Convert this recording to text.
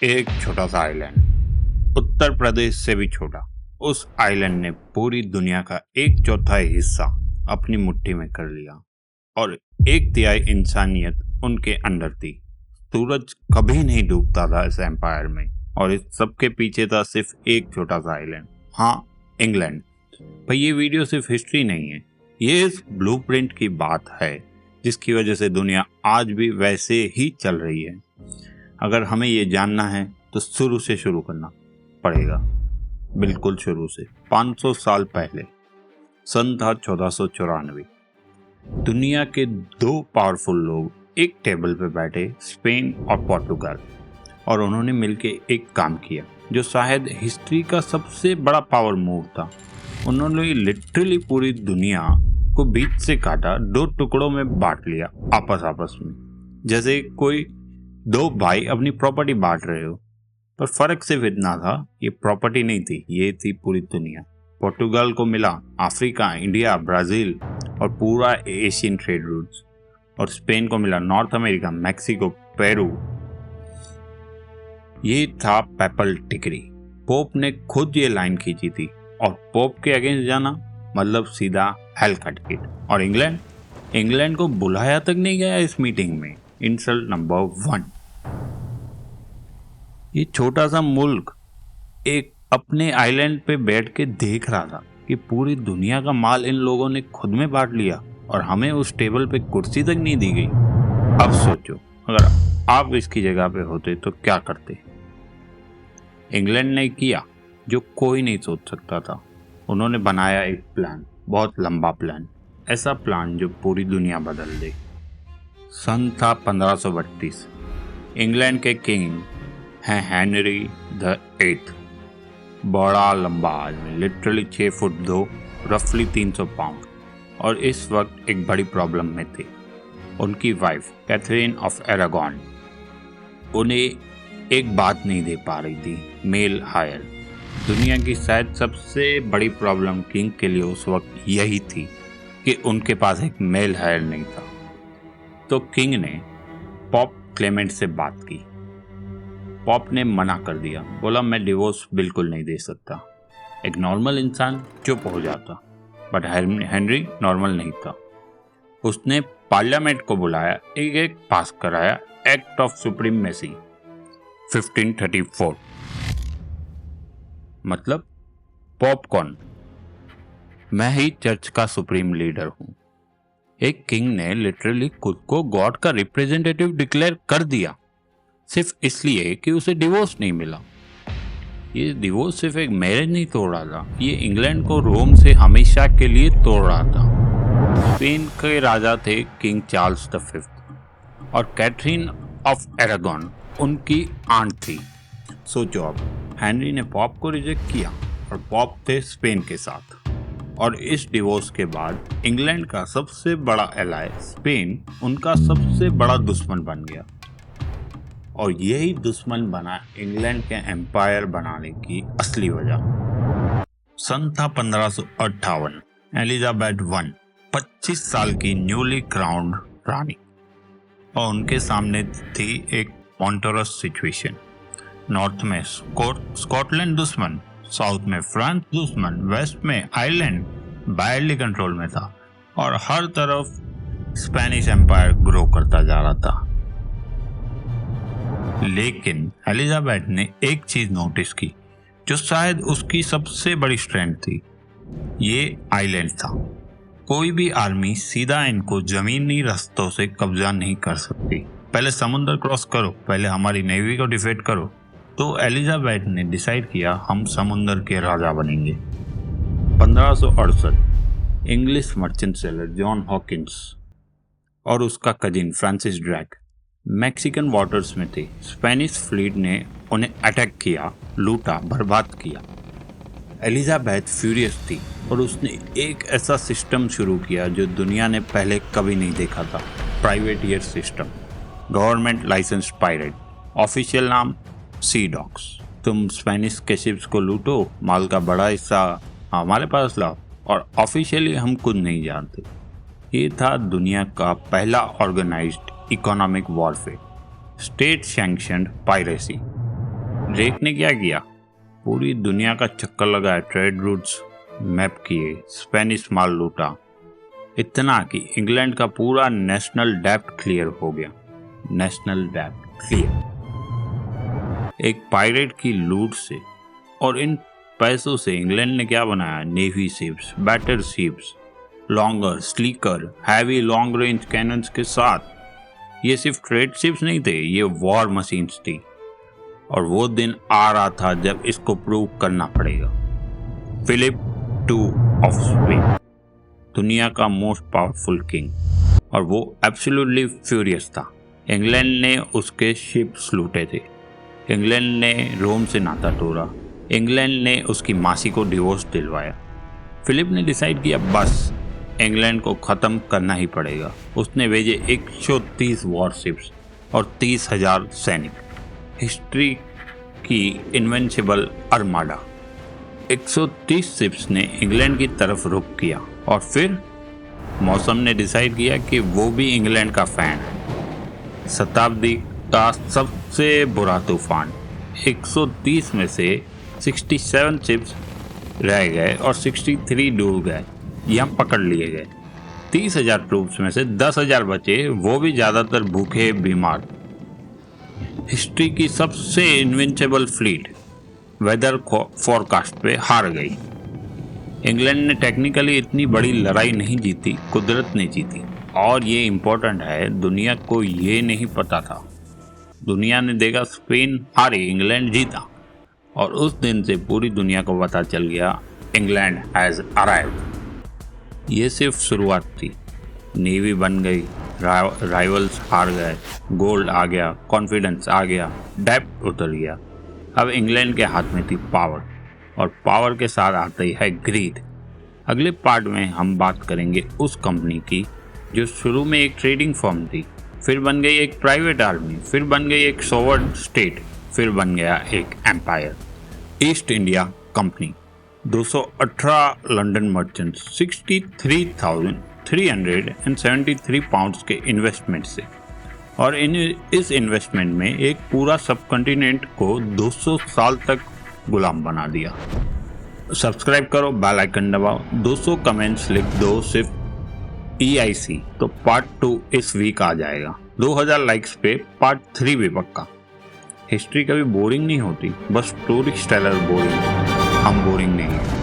एक छोटा सा आइलैंड, उत्तर प्रदेश से भी छोटा। उस आइलैंड ने पूरी दुनिया का 1/4 हिस्सा अपनी मुट्ठी में कर लिया और 1/3 इंसानियत उनके अंडर थी। सूरज कभी नहीं डूबता था इस एम्पायर में और इस सब के पीछे था सिर्फ एक छोटा सा आइलैंड, हाँ, इंग्लैंड। पर ये वीडियो सिर्फ हिस्ट्री नहीं है, ये इस ब्लूप्रिंट की बात है जिसकी वजह से दुनिया आज भी वैसे ही चल रही है। अगर हमें ये जानना है तो शुरू से शुरू करना पड़ेगा, बिल्कुल शुरू से। 500 साल पहले सन था 1494। दुनिया के 2 पावरफुल लोग एक टेबल पे बैठे, स्पेन और पोर्टुगल, और उन्होंने मिलकर एक काम किया जो शायद हिस्ट्री का सबसे बड़ा पावर मूव था। उन्होंने लिटरली पूरी दुनिया को बीच से काटा, 2 टुकड़ों में बांट लिया आपस में, जैसे कोई 2 भाई अपनी प्रॉपर्टी बांट रहे हो। पर फर्क सिर्फ इतना था, ये प्रॉपर्टी नहीं थी, ये थी पूरी दुनिया। पोर्टुगल को मिला अफ्रीका, इंडिया, ब्राजील और पूरा एशियन ट्रेड रूट्स, और स्पेन को मिला नॉर्थ अमेरिका, मैक्सिको, पेरू। ये था पेपल टिकरी। पोप ने खुद ये लाइन खींची थी, और पोप के अगेंस्ट जाना मतलब सीधा हेल का टिकट। और इंग्लैंड को बुलाया तक नहीं गया इस मीटिंग में। Insult number 1। ये छोटा सा मुल्क एक अपने आइलैंड पे बैठ के देख रहा था कि पूरी दुनिया का माल इन लोगों ने खुद में बांट लिया और हमें उस टेबल पे कुर्सी तक नहीं दी गई। अब सोचो, अगर आप इसकी जगह पे होते तो क्या करते। इंग्लैंड ने किया जो कोई नहीं सोच सकता था। उन्होंने बनाया एक प्लान, बहुत लंबा प्लान, ऐसा प्लान जो पूरी दुनिया बदल दे। सन था 1532। इंग्लैंड के किंग हैं हेनरी द 8th। बड़ा लंबा आदमी, लिटरली 6 फुट 2, रफली 300 पाउंड, और इस वक्त एक बड़ी प्रॉब्लम में थे। उनकी वाइफ कैथरीन ऑफ एरागॉन उन्हें एक बात नहीं दे पा रही थी, मेल हायर। दुनिया की शायद सबसे बड़ी प्रॉब्लम किंग के लिए उस वक्त यही थी कि उनके पास एक मेल हायर नहीं था। तो किंग ने पॉप क्लेमेंट से बात की। पॉप ने मना कर दिया, बोला मैं डिवोर्स बिल्कुल नहीं दे सकता। एक नॉर्मल इंसान चुप हो जाता, बट हेनरी नॉर्मल नहीं था। उसने पार्लियामेंट को बुलाया, एक पास कराया, एक्ट ऑफ सुप्रीमेसी 1534। मतलब पॉप कौन? मैं ही चर्च का सुप्रीम लीडर हूं। एक किंग ने लिटरली खुद को गॉड का रिप्रेजेंटेटिव डिक्लेयर कर दिया, सिर्फ इसलिए कि उसे डिवोर्स नहीं मिला। ये डिवोर्स सिर्फ एक मैरिज नहीं तोड़ रहा था, ये इंग्लैंड को रोम से हमेशा के लिए तोड़ रहा था। स्पेन के राजा थे किंग चार्ल्स द 5th, और कैथरीन ऑफ एरागॉन उनकी आंट थी। सोचो अब, हेनरी ने पॉप को रिजेक्ट किया और पॉप थे स्पेन के साथ, और इस डिवोर्स के बाद इंग्लैंड का सबसे बड़ा एलाय स्पेन उनका सबसे बड़ा दुश्मन बन गया। और यही दुश्मन बना इंग्लैंड के एम्पायर बनाने की असली वजह। सन था 1558। एलिजाबेथ 1 25 साल की न्यूली क्राउन्ड रानी, और उनके सामने थी एक मॉन्टरस सिचुएशन। नॉर्थ में स्कॉटलैंड दुश्मन, साउथ में फ्रांस दुश्मन, वेस्ट में आयरलैंड बायरली कंट्रोल में था, और हर तरफ स्पेनिश एम्पायर ग्रो करता जा रहा था। लेकिन एलिजाबेथ ने एक चीज नोटिस की जो शायद उसकी सबसे बड़ी स्ट्रेंथ थी, ये आइलैंड था। कोई भी आर्मी सीधा इनको जमीनी रास्तों से कब्जा नहीं कर सकती, पहले समुद्र क्रॉस करो, पहले हमारी नेवी को डिफेट करो। तो एलिजाबेथ ने डिसाइड किया हम समुद्र के राजा बनेंगे। 1568 English merchant seller John Hawkins और उसका कजिन फ्रांसिस ड्रैक मैक्सिकन वाटर्स में थे। स्पेनिश फ्लीट ने उन्हें अटैक किया, लूटा, बर्बाद किया। एलिजाबेथ फ्यूरियस थी और उसने एक ऐसा सिस्टम शुरू किया जो दुनिया ने पहले कभी नहीं देखा था, privateer system, government licence pirate, official नाम सी डॉग्स। तुम स्पेनिश के शिप्स को लूटो, माल का बड़ा हिस्सा हमारे पास लाओ, और ऑफिशियली हम कुछ नहीं जानते। ये था दुनिया का पहला organised economic warfare, state sanctioned piracy. Drake ने क्या किया? पूरी दुनिया का चक्कर लगाया, ट्रेड रूट्स मैप किए, स्पेनिश माल लूटा, इतना कि इंग्लैंड का पूरा नेशनल डेब्ट क्लियर हो गया। नेशनल डेब्ट क्लियर एक पायरेट की लूट से। और इन पैसों से इंग्लैंड ने क्या बनाया? Navy ships, better ships, longer, sleeker, heavy long range cannons के साथ। ये सिर्फ ट्रेड शिप्स नहीं थे, ये वॉर मशीन्स थी। और वो दिन आ रहा था जब इसको प्रूव करना पड़ेगा। फिलिप II ऑफ स्पेन, दुनिया का मोस्ट पावरफुल किंग, और वो एब्सोल्युटली फ्यूरियस था। इंग्लैंड ने उसके शिप्स लूटे थे, इंग्लैंड ने रोम से नाता तोड़ा, इंग्लैंड ने उसकी मासी को डिवोर्स दिलवाया। फिलिप ने डिसाइड किया बस इंग्लैंड को ख़त्म करना ही पड़ेगा। उसने भेजे 130 वॉरशिप्स और 30,000 सैनिक, हिस्ट्री की इनविंसिबल आर्माडा। 130 शिप्स ने इंग्लैंड की तरफ रुख किया और फिर मौसम ने डिसाइड किया कि वो भी इंग्लैंड का फैन है। शताब्दी का सबसे बुरा तूफान। 130 में से 67 शिप्स रह गए और 63 डूब गए या पकड़ लिए गए। 30,000 ट्रूप्स में से 10,000 बचे, वो भी ज़्यादातर भूखे बीमार। हिस्ट्री की सबसे इनविंसिबल फ्लीट वेदर फोरकास्ट पे हार गई। इंग्लैंड ने टेक्निकली इतनी बड़ी लड़ाई नहीं जीती, कुदरत ने जीती। और ये इम्पोर्टेंट है, दुनिया को ये नहीं पता था। दुनिया ने देखा स्पेन हारी, इंग्लैंड जीता, और उस दिन से पूरी दुनिया को पता चल गया इंग्लैंड हैज़ अराइव्ड। ये सिर्फ शुरुआत थी। नेवी बन गई, राइवल्स हार गए, गोल्ड आ गया, कॉन्फिडेंस आ गया, डेब्ट उतर गया। अब इंग्लैंड के हाथ में थी पावर, और पावर के साथ आती है ग्रीड। अगले पार्ट में हम बात करेंगे उस कंपनी की जो शुरू में एक ट्रेडिंग फर्म थी, फिर बन गई एक प्राइवेट आर्मी, फिर बन गई एक सॉवरेन स्टेट, फिर बन गया एक empire. East India Company. 218 London merchants, 63,373 pounds के इन्वेस्टमेंट से, और इस इन्वेस्टमेंट में एक पूरा सब कॉन्टिनेंट को 200 साल तक गुलाम बना दिया। सब्सक्राइब करो, बेल आइकन दबाओ, 200 कमेंट्स लिख दो सिर्फ EIC, तो पार्ट 2 इस वीक आ जाएगा। 2000 लाइक्स पे पार्ट 3 भी पक्का। हिस्ट्री कभी बोरिंग नहीं होती, बस स्टोरी टेलर बोरिंग, हम बोरिंग नहीं है।